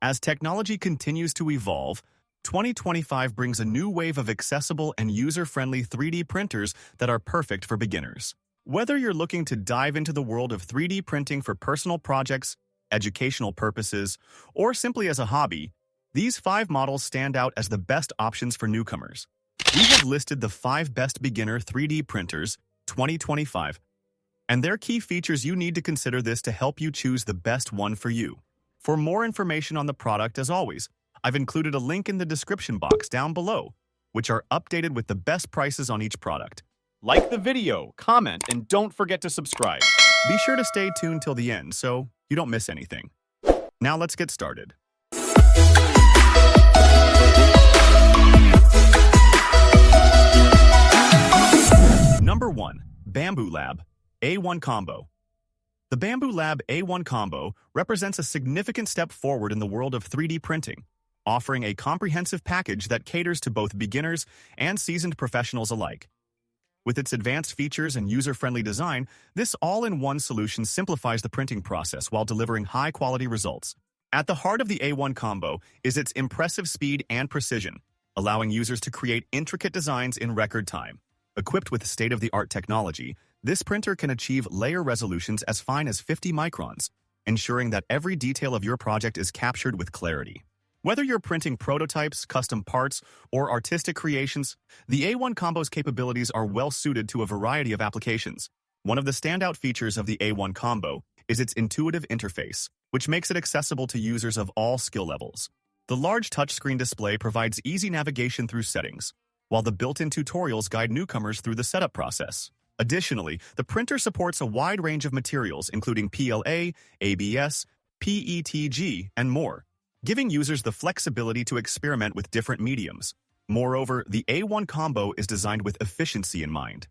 As technology continues to evolve, 2025 brings a new wave of accessible and user-friendly 3D printers that are perfect for beginners. Whether you're looking to dive into the world of 3D printing for personal projects, educational purposes, or simply as a hobby, these 5 models stand out as the best options for newcomers. We have listed the 5 best beginner 3D printers 2025, and their key features. You need to consider this to help you choose the best one for you. For more information on the product, as always, I've included a link in the description box down below, which are updated with the best prices on each product. Like the video, comment, and don't forget to subscribe. Be sure to stay tuned till the end so you don't miss anything. Now let's get started. Number 1. Bamboo Lab A1 Combo. The Bamboo Lab A1 Combo represents a significant step forward in the world of 3D printing, offering a comprehensive package that caters to both beginners and seasoned professionals alike. With its advanced features and user-friendly design, this all-in-one solution simplifies the printing process while delivering high-quality results. At the heart of the A1 Combo is its impressive speed and precision, allowing users to create intricate designs in record time. Equipped with state-of-the-art technology, this printer can achieve layer resolutions as fine as 50 microns, ensuring that every detail of your project is captured with clarity. Whether you're printing prototypes, custom parts, or artistic creations, the A1 Combo's capabilities are well-suited to a variety of applications. One of the standout features of the A1 Combo is its intuitive interface, which makes it accessible to users of all skill levels. The large touchscreen display provides easy navigation through settings, while the built-in tutorials guide newcomers through the setup process. Additionally, the printer supports a wide range of materials including PLA, ABS, PETG, and more, giving users the flexibility to experiment with different mediums. Moreover, the A1 Combo is designed with efficiency in mind.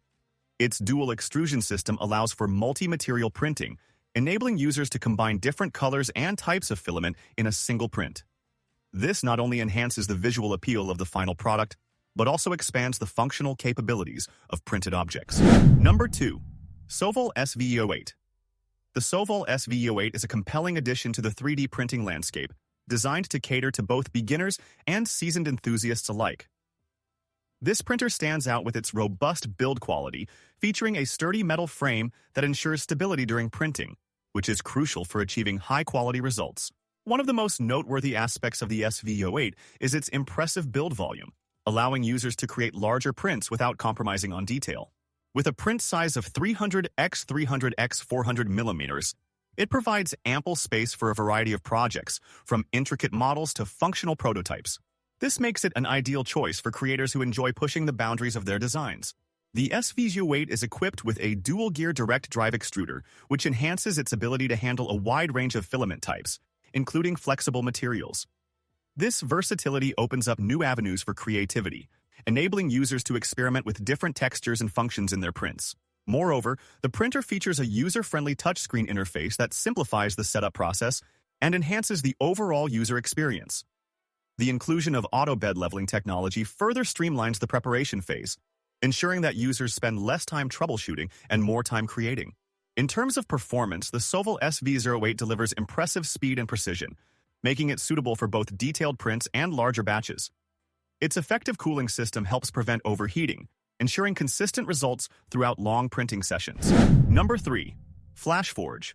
Its dual extrusion system allows for multi-material printing, enabling users to combine different colors and types of filament in a single print. This not only enhances the visual appeal of the final product, but also expands the functional capabilities of printed objects. Number 2. Sovol SV08. The Sovol SV08 is a compelling addition to the 3D printing landscape, designed to cater to both beginners and seasoned enthusiasts alike. This printer stands out with its robust build quality, featuring a sturdy metal frame that ensures stability during printing, which is crucial for achieving high-quality results. One of the most noteworthy aspects of the SV08 is its impressive build volume, allowing users to create larger prints without compromising on detail. With a print size of 300 x 300 x 400 millimeters, it provides ample space for a variety of projects, from intricate models to functional prototypes. This makes it an ideal choice for creators who enjoy pushing the boundaries of their designs. The SV08 is equipped with a dual-gear direct drive extruder, which enhances its ability to handle a wide range of filament types, including flexible materials. This versatility opens up new avenues for creativity, enabling users to experiment with different textures and functions in their prints. Moreover, the printer features a user-friendly touchscreen interface that simplifies the setup process and enhances the overall user experience. The inclusion of auto bed leveling technology further streamlines the preparation phase, ensuring that users spend less time troubleshooting and more time creating. In terms of performance, the Sovol SV08 delivers impressive speed and precision, making it suitable for both detailed prints and larger batches. Its effective cooling system helps prevent overheating, ensuring consistent results throughout long printing sessions. Number 3. FlashForge.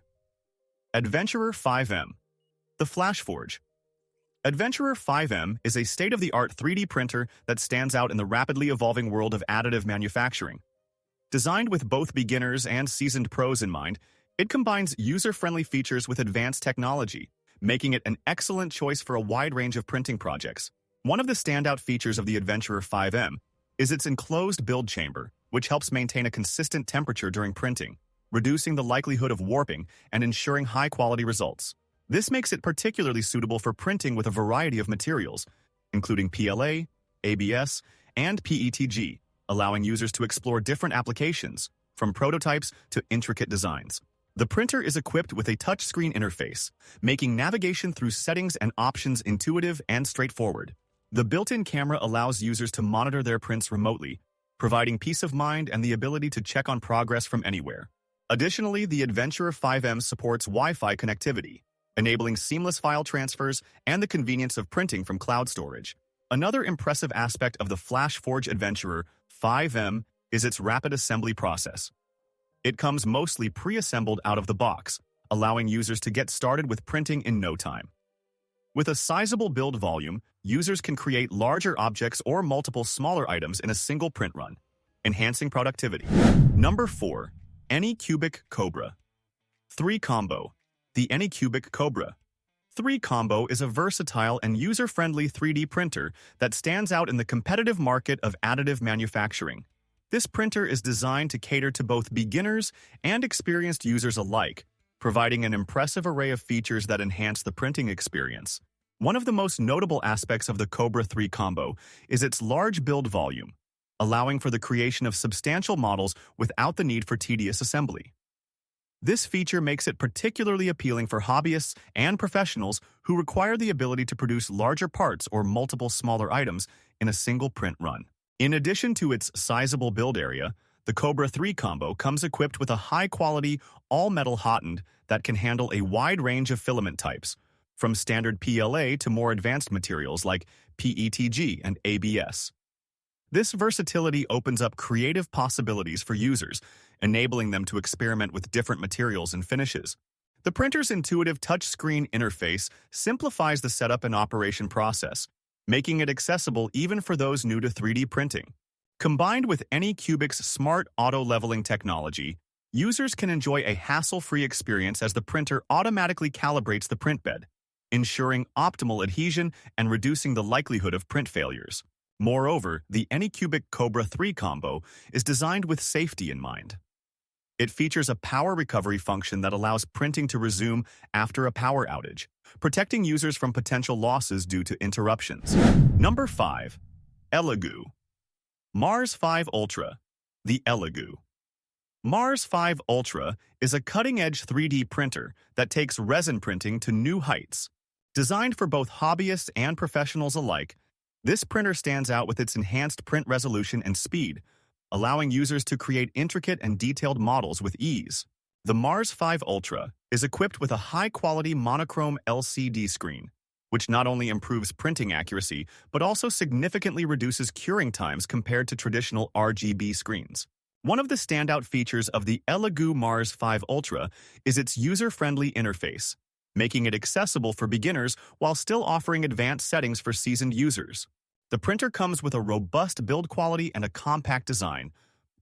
Adventurer 5M. The FlashForge. Adventurer 5M is a state-of-the-art 3D printer that stands out in the rapidly evolving world of additive manufacturing. Designed with both beginners and seasoned pros in mind, it combines user-friendly features with advanced technology, making it an excellent choice for a wide range of printing projects. One of the standout features of the Adventurer 5M is its enclosed build chamber, which helps maintain a consistent temperature during printing, reducing the likelihood of warping and ensuring high-quality results. This makes it particularly suitable for printing with a variety of materials, including PLA, ABS, and PETG, allowing users to explore different applications, from prototypes to intricate designs. The printer is equipped with a touchscreen interface, making navigation through settings and options intuitive and straightforward. The built-in camera allows users to monitor their prints remotely, providing peace of mind and the ability to check on progress from anywhere. Additionally, the Adventurer 5M supports Wi-Fi connectivity, enabling seamless file transfers and the convenience of printing from cloud storage. Another impressive aspect of the FlashForge Adventurer 5M is its rapid assembly process. It comes mostly pre-assembled out of the box, allowing users to get started with printing in no time. With a sizable build volume, users can create larger objects or multiple smaller items in a single print run, enhancing productivity. Number 4. Anycubic Cobra 3 Combo. The Anycubic Cobra 3 Combo is a versatile and user-friendly 3D printer that stands out in the competitive market of additive manufacturing. This printer is designed to cater to both beginners and experienced users alike, providing an impressive array of features that enhance the printing experience. One of the most notable aspects of the Cobra 3 Combo is its large build volume, allowing for the creation of substantial models without the need for tedious assembly. This feature makes it particularly appealing for hobbyists and professionals who require the ability to produce larger parts or multiple smaller items in a single print run. In addition to its sizable build area, the Cobra 3 Combo comes equipped with a high-quality, all-metal hot end that can handle a wide range of filament types, from standard PLA to more advanced materials like PETG and ABS. This versatility opens up creative possibilities for users, enabling them to experiment with different materials and finishes. The printer's intuitive touchscreen interface simplifies the setup and operation process, making it accessible even for those new to 3D printing. Combined with Anycubic's smart auto-leveling technology, users can enjoy a hassle-free experience as the printer automatically calibrates the print bed, ensuring optimal adhesion and reducing the likelihood of print failures. Moreover, the Anycubic Cobra 3 Combo is designed with safety in mind. It features a power recovery function that allows printing to resume after a power outage, protecting users from potential losses due to interruptions. Number 5. Elegoo Mars 5 Ultra. The Elegoo Mars 5 Ultra is a cutting-edge 3D printer that takes resin printing to new heights. Designed for both hobbyists and professionals alike, this printer stands out with its enhanced print resolution and speed, allowing users to create intricate and detailed models with ease. The Mars 5 Ultra is equipped with a high-quality monochrome LCD screen, which not only improves printing accuracy, but also significantly reduces curing times compared to traditional RGB screens. One of the standout features of the Elegoo Mars 5 Ultra is its user-friendly interface, making it accessible for beginners while still offering advanced settings for seasoned users. The printer comes with a robust build quality and a compact design,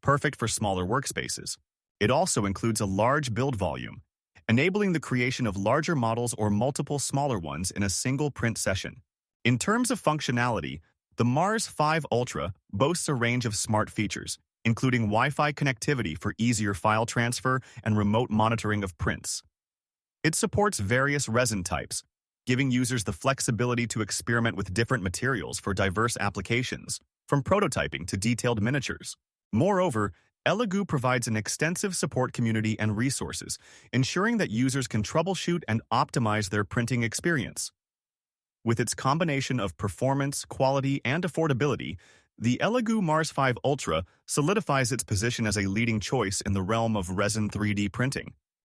perfect for smaller workspaces. It also includes a large build volume, enabling the creation of larger models or multiple smaller ones in a single print session. In terms of functionality, the Mars 5 Ultra boasts a range of smart features, including Wi-Fi connectivity for easier file transfer and remote monitoring of prints. It supports various resin types, giving users the flexibility to experiment with different materials for diverse applications, from prototyping to detailed miniatures. Moreover, Elegoo provides an extensive support community and resources, ensuring that users can troubleshoot and optimize their printing experience. With its combination of performance, quality, and affordability, the Elegoo Mars 5 Ultra solidifies its position as a leading choice in the realm of resin 3D printing.